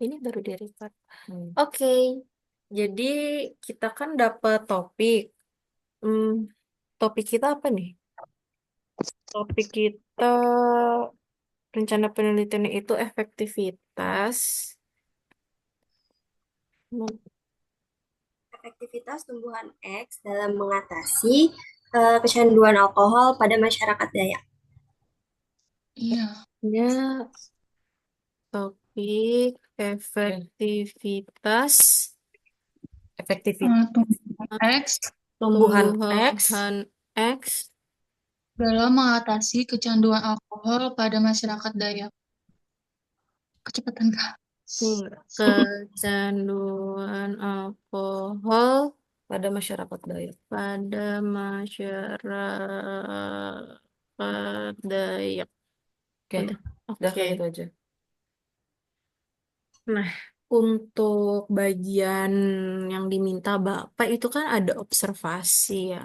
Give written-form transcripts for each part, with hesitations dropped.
Ini baru di record. Hmm. Oke, jadi kita kan dapat topik. Hmm, topik kita apa nih? Topik kita rencana penelitian itu efektivitas. Hmm, Efektivitas tumbuhan X dalam mengatasi kecanduan alkohol pada masyarakat Dayak. Iya. Ya, topik efektivitas Efektivitas eh, tumbuhan X tumbuhan X dalam mengatasi kecanduan alkohol pada masyarakat Dayak. Kecepatan kah? kecanduan alkohol Pada masyarakat Dayak. pada masyarakat Dayak. Oke, Udah. udah Oke. kayak gitu aja. Nah, untuk bagian yang diminta Bapak itu kan ada observasi ya.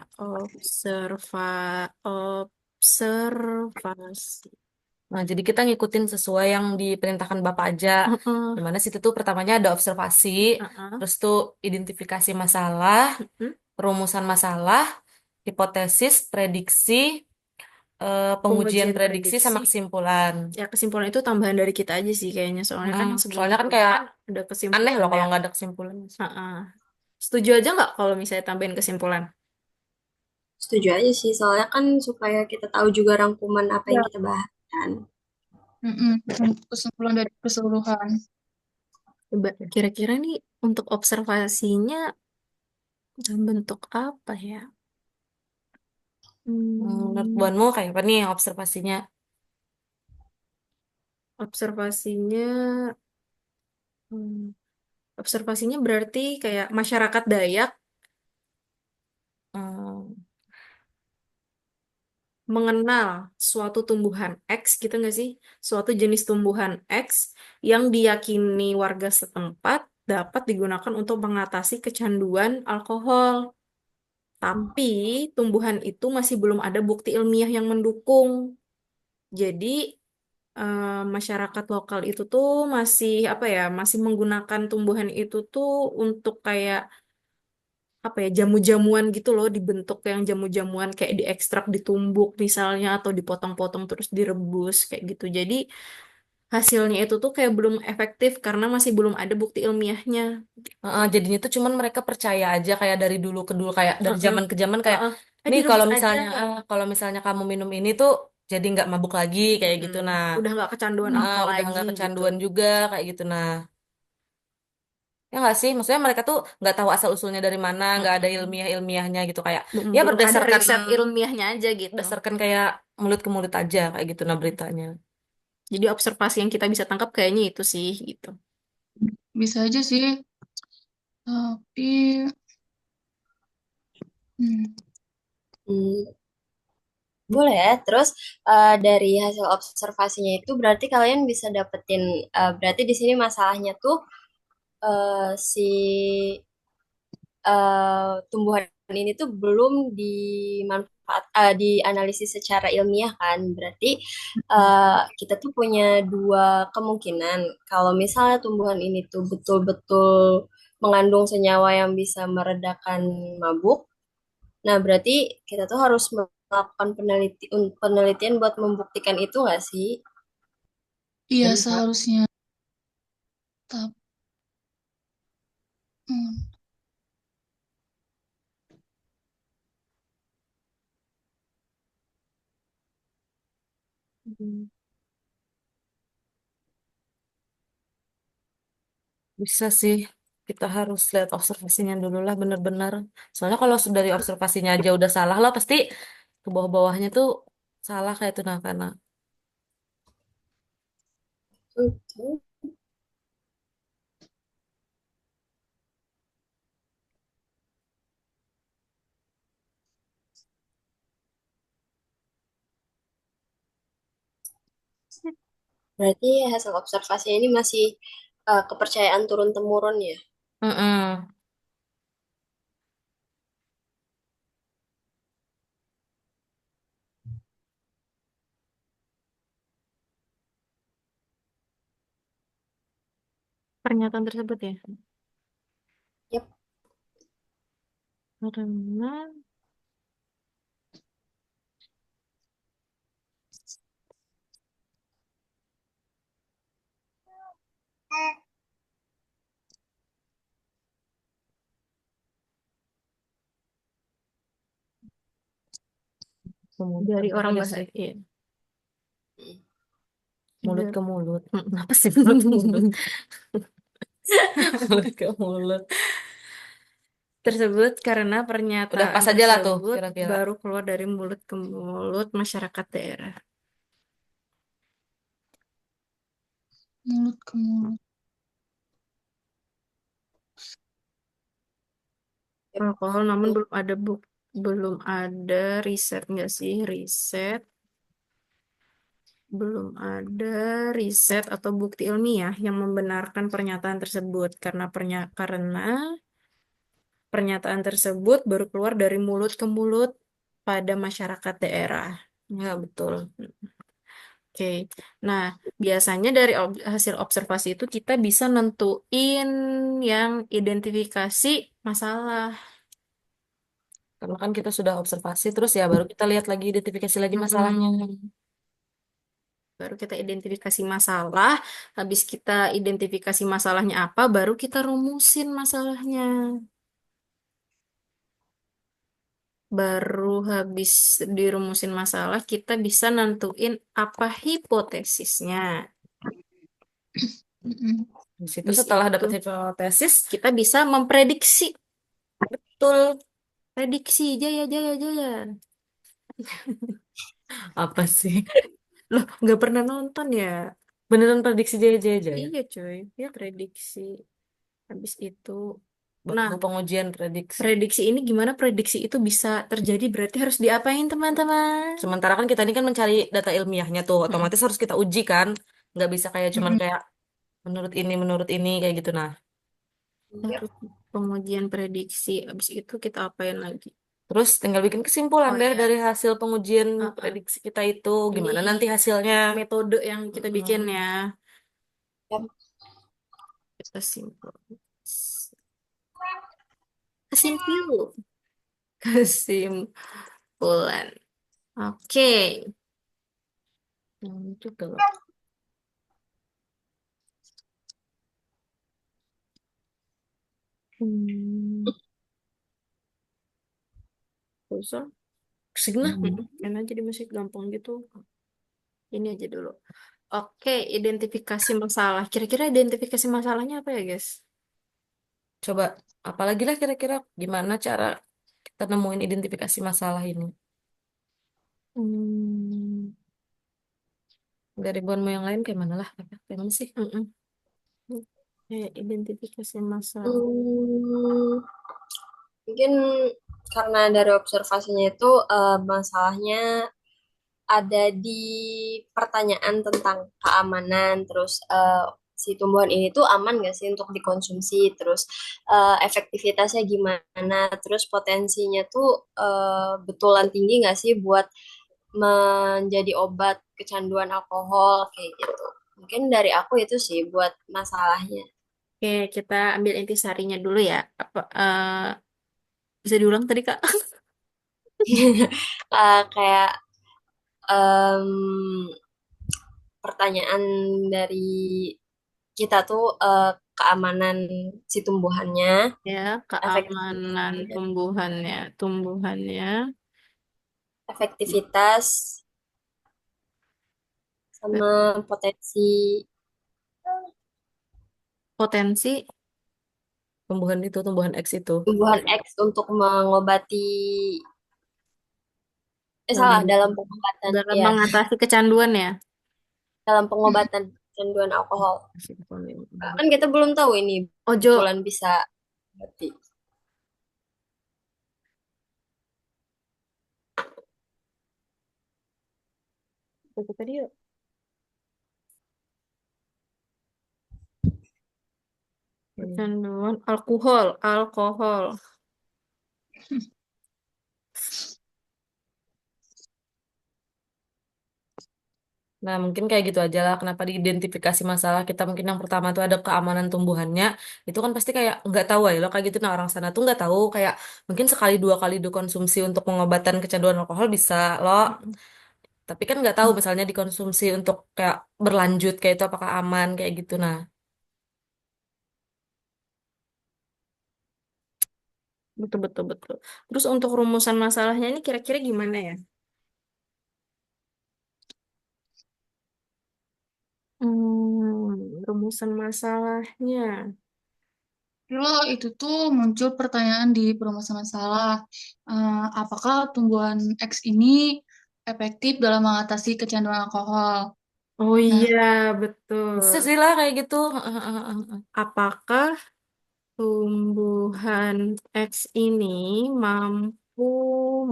Observasi. Nah, jadi kita ngikutin sesuai yang diperintahkan Bapak aja. Heeh, Dimana situ tuh pertamanya ada observasi, heeh. terus tuh identifikasi masalah, Mm. perumusan masalah, hipotesis, prediksi, pengujian Pengujian prediksi prediksi. sama kesimpulan. Ya, kesimpulan itu tambahan dari kita aja sih kayaknya. Soalnya kan yang Soalnya kan sebelum-sebelumnya kayak kan ada aneh loh kesimpulannya. kalau nggak ada kesimpulan. Heeh. Setuju aja nggak kalau misalnya tambahin kesimpulan? Setuju aja sih, soalnya kan supaya kita tahu juga rangkuman apa yang Ya. kita bahas kan. Kesimpulan dari keseluruhan. Coba kira-kira nih untuk observasinya dalam bentuk apa ya? Menurut Hmm, Buanmu kayak apa nih observasinya? observasinya, hmm, observasinya berarti kayak masyarakat Dayak Hmm, mengenal suatu tumbuhan X gitu nggak sih? Suatu jenis tumbuhan X yang diyakini warga setempat dapat digunakan untuk mengatasi kecanduan alkohol. Tapi tumbuhan itu masih belum ada bukti ilmiah yang mendukung. Jadi masyarakat lokal itu tuh masih apa ya, masih menggunakan tumbuhan itu tuh untuk kayak apa ya, jamu-jamuan gitu loh, dibentuk yang jamu-jamuan kayak diekstrak, ditumbuk misalnya atau dipotong-potong terus direbus kayak gitu. Jadi hasilnya itu tuh kayak belum efektif karena masih belum ada bukti ilmiahnya. jadinya tuh cuman mereka percaya aja kayak dari dulu ke dulu kayak dari Heeh, zaman ke zaman kayak heeh. nih Direbus aja. kalau misalnya kamu minum ini tuh jadi nggak mabuk lagi kayak Mm-mm. gitu nah. Udah nggak kecanduan apa Udah lagi nggak gitu. kecanduan juga kayak gitu nah. Ya nggak sih, maksudnya mereka tuh nggak tahu asal usulnya dari mana, nggak ada Mm-mm. ilmiahnya gitu kayak ya Belum ada berdasarkan riset ilmiahnya aja gitu. berdasarkan kayak mulut ke mulut aja kayak gitu nah beritanya. Jadi observasi yang kita bisa tangkap kayaknya itu sih gitu. Bisa aja sih, tapi hmm, Hmm, boleh ya. Terus dari hasil observasinya itu berarti kalian bisa dapetin berarti di sini masalahnya tuh si tumbuhan ini tuh belum dianalisis secara ilmiah kan. Berarti kita tuh punya dua kemungkinan. Kalau misalnya tumbuhan ini tuh betul-betul mengandung senyawa yang bisa meredakan mabuk, nah berarti kita tuh harus melakukan penelitian buat membuktikan itu nggak sih? iya Benar. seharusnya. Tapi, hmm, Hmm. Bisa sih, kita harus lihat observasinya dulu lah bener-bener. Soalnya kalau sudah dari observasinya aja udah salah lah, pasti ke bawah-bawahnya tuh salah kayak itu nah karena. Oke. Berarti hasil observasi ini masih kepercayaan turun-temurun ya. Mm-mm. pernyataan tersebut ya. Yap. Karena dari Apa orang ya bahasa sih? iya. Mulut ke mulut. Apa sih mulut ke mulut? Mulut ke mulut. Tersebut karena Udah pernyataan pas aja lah tuh tersebut kira-kira. baru keluar dari mulut ke mulut masyarakat daerah. Mulut ke mulut. Alkohol namun belum ada riset nggak sih belum ada riset atau bukti ilmiah yang membenarkan pernyataan tersebut karena pernyataan tersebut baru keluar dari mulut ke mulut pada masyarakat daerah. Ya, betul. Oke. Nah, biasanya dari hasil observasi itu kita bisa nentuin yang identifikasi masalah. Karena kan kita sudah observasi terus ya baru kita lihat lagi identifikasi lagi masalahnya. Mm-mm. Baru kita identifikasi masalah, habis kita identifikasi masalahnya apa, baru kita rumusin masalahnya. Baru habis dirumusin masalah, kita bisa nentuin apa hipotesisnya. Mm-mm. Di situ Habis setelah itu dapat hipotesis, kita bisa memprediksi. Betul, prediksi jaya jaya jaya. apa sih? Loh, nggak pernah nonton ya? Beneran prediksi jaya jaya jaya. Iya cuy, ya prediksi. Habis itu, nah, Baru pengujian prediksi. prediksi ini gimana prediksi itu bisa terjadi berarti harus diapain teman-teman? Sementara kan kita ini kan mencari data ilmiahnya tuh, Mm-mm. otomatis harus kita uji kan. Nggak bisa kayak cuman Mm-mm. kayak menurut ini kayak gitu nah. Yap. Harus pengujian prediksi. Habis itu kita apain lagi? Terus tinggal bikin kesimpulan Oh deh ya, dari hasil pengujian uh-uh. prediksi kita itu Ini gimana nanti hasilnya. metode yang kita bikin Mm-mm. ya. Yap. Kita kesimpulan. Kesimpulan. Oke. Juga loh. Hmm. Terus, Kesini. enak aja di musik gampang gitu. Ini aja dulu. Oke, identifikasi masalah. Kira-kira identifikasi masalahnya apa ya, guys? Coba apalagi lah kira-kira gimana cara kita nemuin identifikasi masalah ini. Hmm. Dari buanmu yang lain kayak mana lah? Kayak mana sih? Mm-mm. Identifikasi masalah. Hmm, mungkin karena dari observasinya itu masalahnya ada di pertanyaan tentang keamanan, terus si tumbuhan ini tuh aman nggak sih untuk dikonsumsi, terus efektivitasnya gimana, terus potensinya tuh betulan tinggi nggak sih buat menjadi obat kecanduan alkohol kayak gitu. Mungkin dari aku itu sih buat masalahnya. Oke, kita ambil intisarinya dulu ya. Bisa diulang tadi, Kak? Kayak em, pertanyaan dari kita tuh keamanan si tumbuhannya, Ya, keamanan efektivitas, tumbuhannya, efektivitas sama potensi potensi. Tumbuhan itu, tumbuhan X itu. tumbuhan X untuk mengobati, salah, dalam dalam pengobatan dalam ya, mengatasi kecanduan ya. dalam pengobatan kecanduan alkohol. Hmm. Kan kita belum tahu ini Ojo, betulan bisa mati. itu tadi yuk. Kecanduan alkohol, alkohol. Nah, mungkin kayak gitu aja lah. Kenapa diidentifikasi masalah kita mungkin yang pertama tuh ada keamanan tumbuhannya. Itu kan pasti kayak nggak tahu ya lo kayak gitu. Nah, orang sana tuh nggak tahu kayak mungkin sekali dua kali dikonsumsi untuk pengobatan kecanduan alkohol bisa lo. Mm-mm. Tapi kan nggak tahu misalnya dikonsumsi untuk kayak berlanjut kayak itu apakah aman kayak gitu. Nah, Betul, betul, betul. Terus untuk rumusan masalahnya ini kira-kira gimana ya? Rumusan masalahnya. Kalau itu tuh muncul pertanyaan di perumusan masalah, apakah tumbuhan X ini efektif dalam mengatasi kecanduan alkohol? Oh Nah, iya, betul. bisa sih lah kayak gitu. Apakah tumbuhan X ini mampu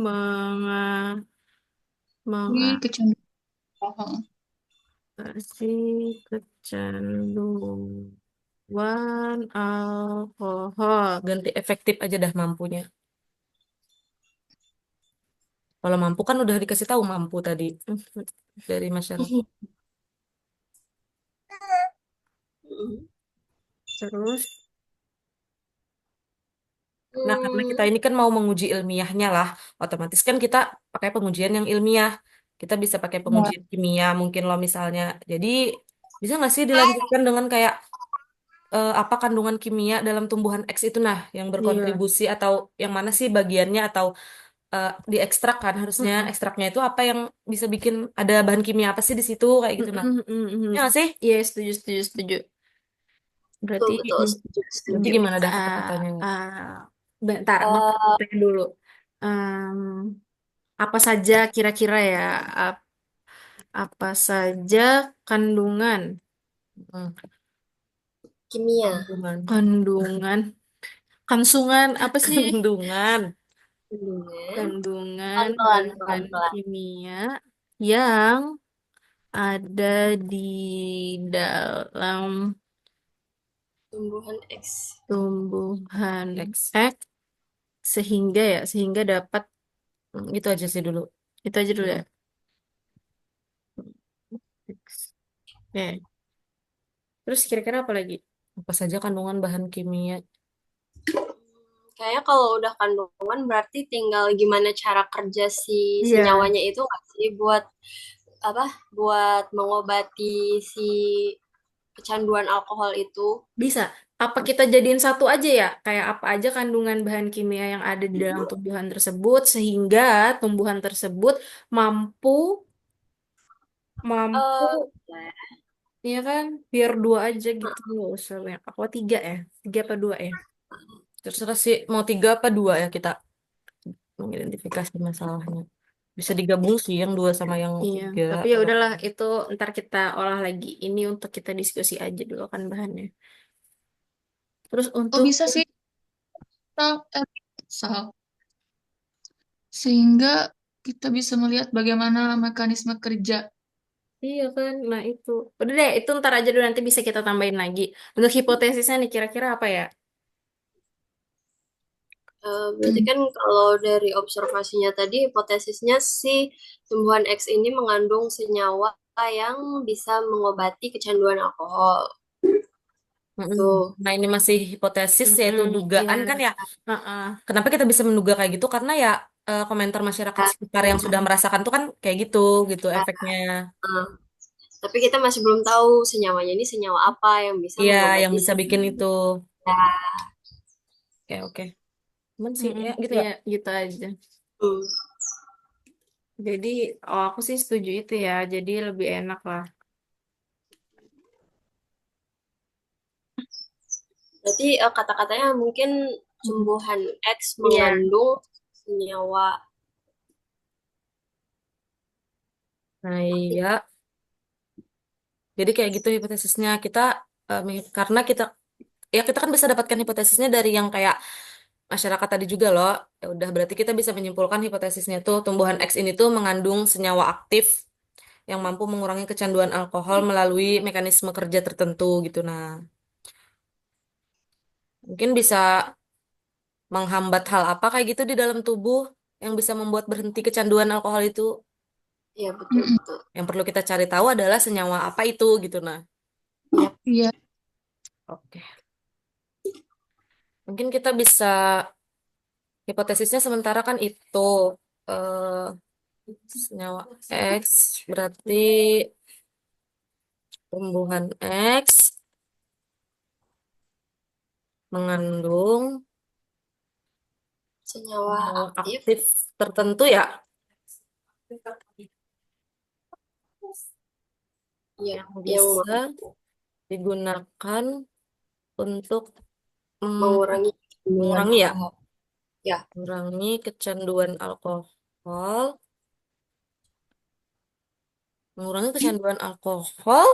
menga- ini kecanduan alkohol. mengatasi kecanduan alkohol? Ganti efektif aja dah mampunya. Kalau mampu kan udah dikasih tahu mampu tadi dari masyarakat. Mm. Terus, Nah, karena kita Hmm, ini kan mau menguji ilmiahnya lah, otomatis kan kita pakai pengujian yang ilmiah. Kita bisa pakai Ya, pengujian kimia, mungkin lo misalnya. Jadi, bisa nggak sih dilanjutkan dengan kayak apa kandungan kimia dalam tumbuhan X itu nah, yang iya. berkontribusi atau yang mana sih bagiannya atau diekstrak kan harusnya Mm-mm. ekstraknya itu apa yang bisa bikin ada bahan kimia apa sih di situ kayak gitu nah. Mm-mm, mm-mm. Ya nggak sih? Iya, setuju, setuju, setuju. betul Berarti, betul setuju Nanti setuju. gimana dah ah kata-katanya? bentar, Eh, tanya dulu. Em, apa saja kira-kira ya? ap- Apa saja kandungan? Hmm, kimia, kandungan. Kandungan, kandungan apa sih? Kandungan. kandungan, Kandungan pelan-pelan bahan pelan-pelan, kimia yang ada di dalam tumbuhan X. tumbuhan X. X sehingga dapat Itu aja sih dulu. itu aja dulu ya. Hmm. X. Oke. Terus kira-kira apa lagi? Apa saja kandungan bahan kimia? Kayaknya kalau udah kandungan berarti tinggal gimana cara kerja si Iya, senyawanya itu nggak sih buat apa? Buat mengobati si kecanduan alkohol itu. bisa. Apa kita jadiin satu aja ya? Kayak apa aja kandungan bahan kimia yang ada di dalam tumbuhan tersebut sehingga tumbuhan tersebut mampu mampu Eh, ya kan? Biar dua aja gitu nggak usah banyak. Apa tiga ya? Tiga apa dua ya? Terserah sih mau tiga apa dua ya kita mengidentifikasi masalahnya. Bisa digabung sih yang dua sama yang Iya, tiga. tapi ya udahlah itu ntar kita olah lagi. Ini untuk kita diskusi aja dulu kan bahannya. Terus oh untuk bisa sih sal, sal. Sehingga kita bisa melihat bagaimana mekanisme kerja. iya kan, nah itu udah deh itu ntar aja dulu nanti bisa kita tambahin lagi. Untuk hipotesisnya nih kira-kira apa ya? berarti kan kalau dari observasinya tadi hipotesisnya si tumbuhan X ini mengandung senyawa yang bisa mengobati kecanduan alkohol. Mm-mm. Tuh. Nah ini masih hipotesis yaitu Mm-mm, dugaan iya. kan ya. Heeh. Kenapa kita bisa menduga kayak gitu? Karena ya komentar masyarakat sekitar yang sudah merasakan tuh kan kayak gitu gitu efeknya. Nah, tapi kita masih belum tahu senyawanya ini senyawa apa yang bisa Iya yang mengobati bisa si. bikin itu. Nah, Oke oke. Cuman sih Mm-mm, ya gitu ya. iya gitu aja. hmm. Jadi oh aku sih setuju itu ya. Jadi lebih enak lah. Berarti kata-katanya mungkin Mm. tumbuhan X Iya. mengandung senyawa Nah aktif. iya. Jadi kayak gitu hipotesisnya kita karena ya kita kan bisa dapatkan hipotesisnya dari yang kayak masyarakat tadi juga loh. Ya udah berarti kita bisa menyimpulkan hipotesisnya tuh tumbuhan X ini tuh mengandung senyawa aktif yang mampu mengurangi kecanduan alkohol melalui mekanisme kerja tertentu gitu. Nah, mungkin bisa menghambat hal apa kayak gitu di dalam tubuh yang bisa membuat berhenti kecanduan alkohol itu. Iya, betul Mm-mm. betul. Yang perlu kita cari tahu adalah senyawa apa itu gitu. Nah, Yap. Iya. oke. Mungkin kita bisa hipotesisnya sementara kan itu eh senyawa X berarti tumbuhan X mengandung Senyawa senyawa aktif aktif tertentu ya ya yang yang bisa digunakan untuk mm, mengurangi kandungan mengurangi ya, alkohol. Ya, mengurangi kecanduan alkohol, mengurangi kecanduan alkohol.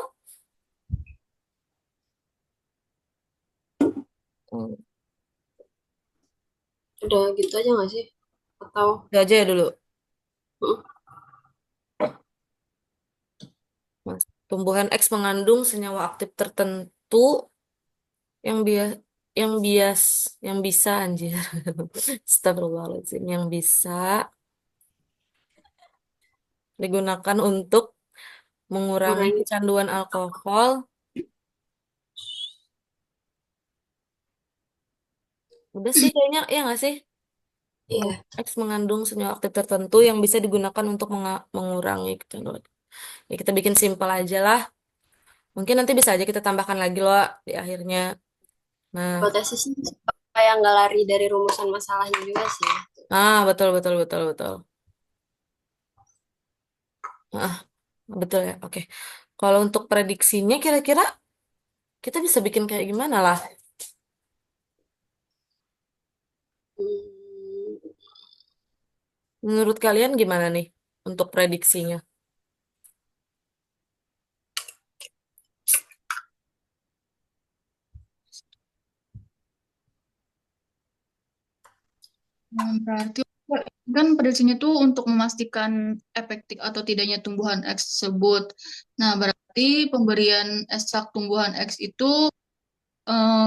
Hmm, udah gitu aja nggak sih? Atau itu aja ya dulu. mm, Mas. Tumbuhan X mengandung senyawa aktif tertentu yang bias yang bias yang bisa anjir. Astagfirullahaladzim, yang bisa digunakan untuk mengurangi mengurangi kecanduan alkohol. Udah sih kayaknya, ya nggak sih? iya. X mengandung senyawa aktif tertentu yang bisa digunakan untuk mengurangi kecanduan. Ya kita bikin simpel aja lah. Mungkin nanti bisa aja kita tambahkan lagi loh di akhirnya. Nah, Hipotesisnya supaya nggak lari dari rumusan masalahnya juga sih. betul betul betul betul. Ah, betul ya. Oke. Kalau untuk prediksinya kira-kira kita bisa bikin kayak gimana lah? Hmm, Menurut kalian gimana nih untuk prediksinya? Berarti kan prediksinya tuh untuk memastikan efektif atau tidaknya tumbuhan X tersebut. Nah, berarti pemberian ekstrak tumbuhan X itu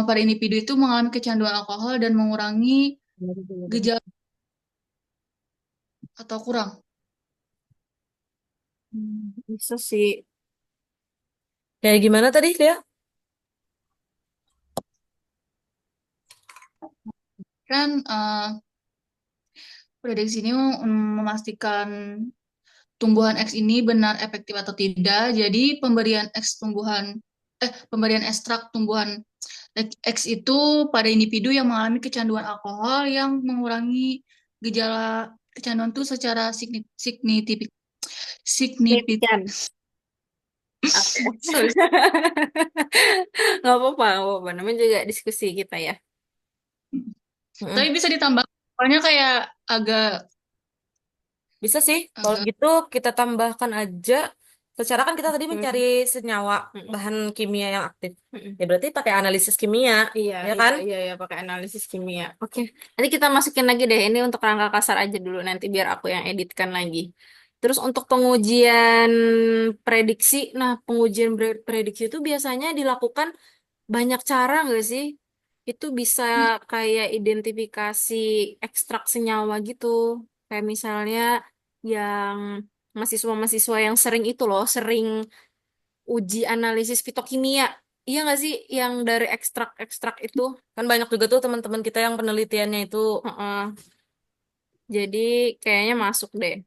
pada individu itu mengalami kecanduan alkohol dan mengurangi gejala atau kurang. Bisa sih. Kayak gimana tadi, Lia? Kan prediksi ini memastikan tumbuhan X ini benar efektif atau tidak. Jadi pemberian ekstrak tumbuhan X itu pada individu yang mengalami kecanduan alkohol yang mengurangi gejala kecanduan itu secara signifikan. Signifik. Signifikan. Sorry. Nggak apa-apa, nggak apa-apa. Namanya juga diskusi kita ya. Tapi Mm-mm. bisa ditambah, soalnya kayak agak Bisa sih, kalau agak gitu kita tambahkan aja. Secara kan kita tadi mencari Hmm. senyawa Mm-mm. bahan kimia yang aktif. Mm-mm. Ya berarti pakai analisis kimia, Iya, ya iya, kan? iya, iya, pakai analisis kimia. Oke, nanti kita masukin lagi deh. Ini untuk rangka kasar aja dulu, nanti biar aku yang editkan lagi. Terus untuk pengujian prediksi, nah pengujian prediksi itu biasanya dilakukan banyak cara nggak sih? Itu bisa kayak identifikasi ekstrak senyawa gitu. Kayak misalnya yang mahasiswa-mahasiswa yang sering itu loh, sering uji analisis fitokimia. Iya nggak sih yang dari ekstrak-ekstrak itu? Kan banyak juga tuh teman-teman kita yang penelitiannya itu. Heeh. Jadi kayaknya masuk deh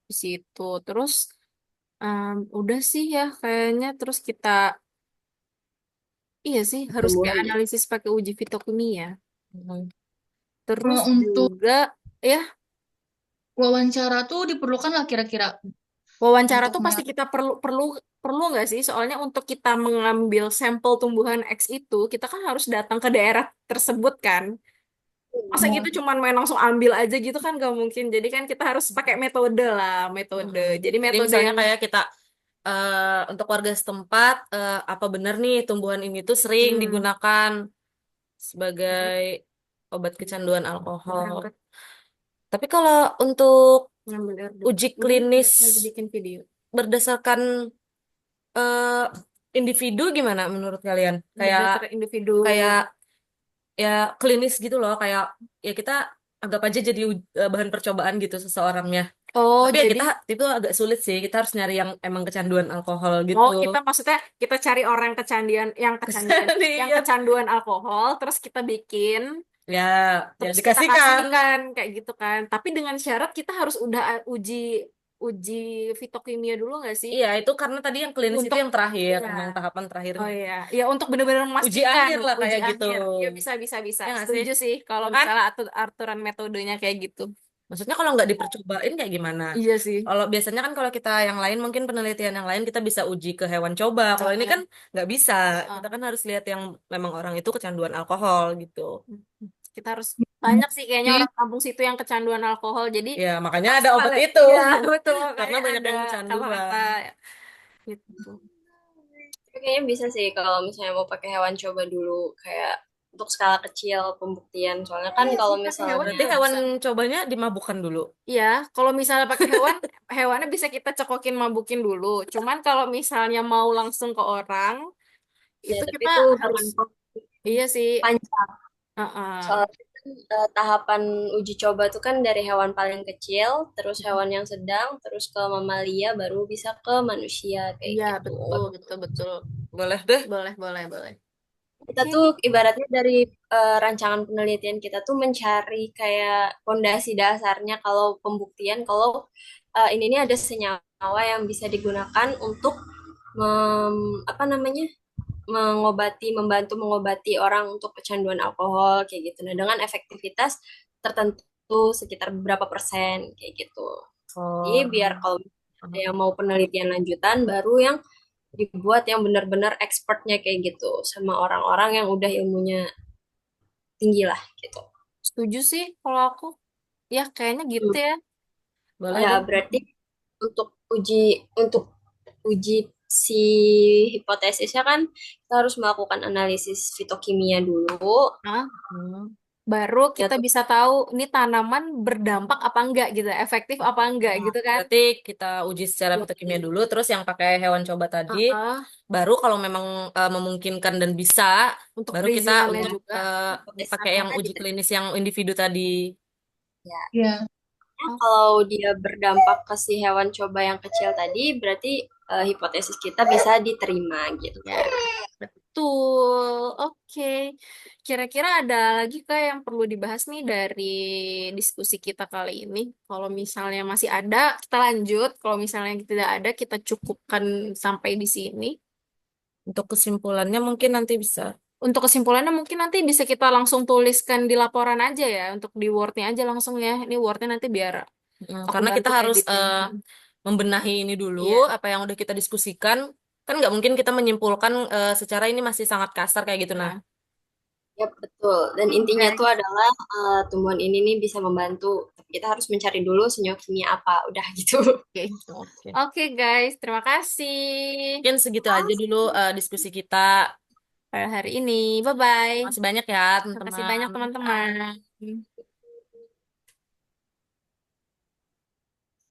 di situ. Terus udah sih ya kayaknya terus kita iya sih harus kayak tumbuhan ya. analisis pakai uji fitokimia. Hmm. Terus untuk juga ya wawancara tuh diperlukan lah kira-kira wawancara untuk tuh pasti kita perlu perlu perlu nggak sih? Soalnya untuk kita mengambil sampel tumbuhan X itu kita kan harus datang ke daerah tersebut kan. Masa gitu cuman main langsung ambil aja gitu kan gak mungkin. Jadi kan kita harus pakai metode lah, metode. Mm-mm. Jadi Jadi metode misalnya yang kayak kita untuk warga setempat, apa benar nih tumbuhan ini tuh sering hmm, digunakan sebagai obat kecanduan alkohol. berangkat Tapi kalau untuk ngambil order. uji Udah klinis lagi bikin video. berdasarkan eh, individu gimana menurut kalian? Kayak Berdasarkan individu. kayak ya klinis gitu loh, kayak ya kita anggap aja jadi bahan percobaan gitu seseorangnya. Oh, Tapi ya jadi kita itu agak sulit sih. Kita harus nyari yang emang kecanduan alkohol gitu. oh kita maksudnya kita cari orang yang kecanduan yang Iya. kecanduan alkohol, terus kita bikin, Ya, ya terus kita dikasihkan. kasihkan kayak gitu kan. Tapi dengan syarat kita harus udah uji uji fitokimia dulu nggak sih? Iya, itu karena tadi yang klinis itu Untuk yang terakhir, ya, emang tahapan oh terakhirnya. iya, ya untuk benar-benar Uji memastikan akhir lah uji kayak gitu. akhir. Ya bisa bisa bisa. Ya nggak sih? Setuju sih kalau Ya kan? misalnya aturan metodenya kayak gitu. Maksudnya kalau nggak dipercobain kayak gimana? Iya sih. Kalau biasanya kan kalau kita yang lain mungkin penelitian yang lain kita bisa uji ke hewan coba. Kalau ini kan Heeh, nggak bisa. Kita heeh. kan harus lihat yang memang orang itu kecanduan alkohol gitu. Kita harus banyak sih kayaknya Jadi, orang kampung situ yang kecanduan alkohol. Jadi Ya, makanya pas ada obat kali, itu. ya betul Karena makanya banyak ada yang kata-kata kecanduan. gitu. Tapi kayaknya bisa sih kalau misalnya mau pakai hewan coba dulu kayak untuk skala kecil pembuktian. Soalnya kan Iya kalau sih pakai hewan misalnya Berarti ya hewan bisa. cobanya dimabukkan dulu. Iya, kalau misalnya pakai hewan, hewannya bisa kita cokokin mabukin dulu. Cuman kalau misalnya mau langsung ke orang, ya itu tapi kita itu harus, bukan proses iya sih, panjang. heeh. Soalnya kan, tahapan uji coba tuh kan dari hewan paling kecil, terus hewan yang sedang, terus ke mamalia, baru bisa ke manusia kayak Iya gitu. betul betul betul. Boleh deh. Boleh boleh boleh. Kita Oke. tuh ibaratnya dari rancangan penelitian kita tuh mencari kayak fondasi dasarnya kalau pembuktian kalau ini nih ada senyawa yang bisa digunakan untuk apa namanya membantu mengobati orang untuk kecanduan alkohol kayak gitu. Nah, dengan efektivitas tertentu sekitar berapa persen kayak gitu. Jadi Oh. biar kalau ada yang mau penelitian lanjutan baru yang dibuat yang benar-benar expertnya kayak gitu sama orang-orang yang udah ilmunya tinggi lah gitu. Setuju sih kalau aku. Ya kayaknya gitu Hmm. ya. Boleh Ya deh. berarti untuk uji si hipotesisnya kan kita harus melakukan analisis fitokimia dulu. Hah? Hmm. Baru Ya kita tuh. bisa tahu ini tanaman berdampak apa enggak gitu, efektif apa enggak Nah, gitu kan? Berarti kita uji secara ya, fitokimia dulu, terus yang pakai hewan coba tadi, Heeh. baru kalau memang memungkinkan dan bisa, Untuk baru kita perizinannya uji juga. pakai hipotesisnya yang uji diterima. klinis yang individu tadi. Ya. ya, Oh, Kalau dia berdampak ke si hewan coba yang kecil tadi, berarti hipotesis kita bisa diterima gitu. ya, betul. Oke. Kira-kira ada lagi kak yang perlu dibahas nih dari diskusi kita kali ini? Kalau misalnya masih ada, kita lanjut. Kalau misalnya tidak ada, kita cukupkan sampai di sini. Untuk kesimpulannya mungkin nanti bisa. Untuk kesimpulannya mungkin nanti bisa kita langsung tuliskan di laporan aja ya, untuk di Word-nya aja langsung ya. Ini Word-nya nanti biar aku Karena kita bantu harus editnya. membenahi ini dulu, Iya, apa yang udah kita diskusikan. Kan nggak mungkin kita menyimpulkan secara ini masih sangat kasar kayak gitu. Nah, ya. Ya, betul. Dan intinya Oke. tuh adalah tumbuhan ini nih bisa membantu. Tapi kita harus mencari dulu senyawa kimia apa. Udah gitu. Oke. oke. Oke guys, terima kasih Mungkin segitu aja dulu diskusi kita. pada hari ini. Bye-bye. Masih banyak ya, Terima kasih banyak teman-teman. teman-teman.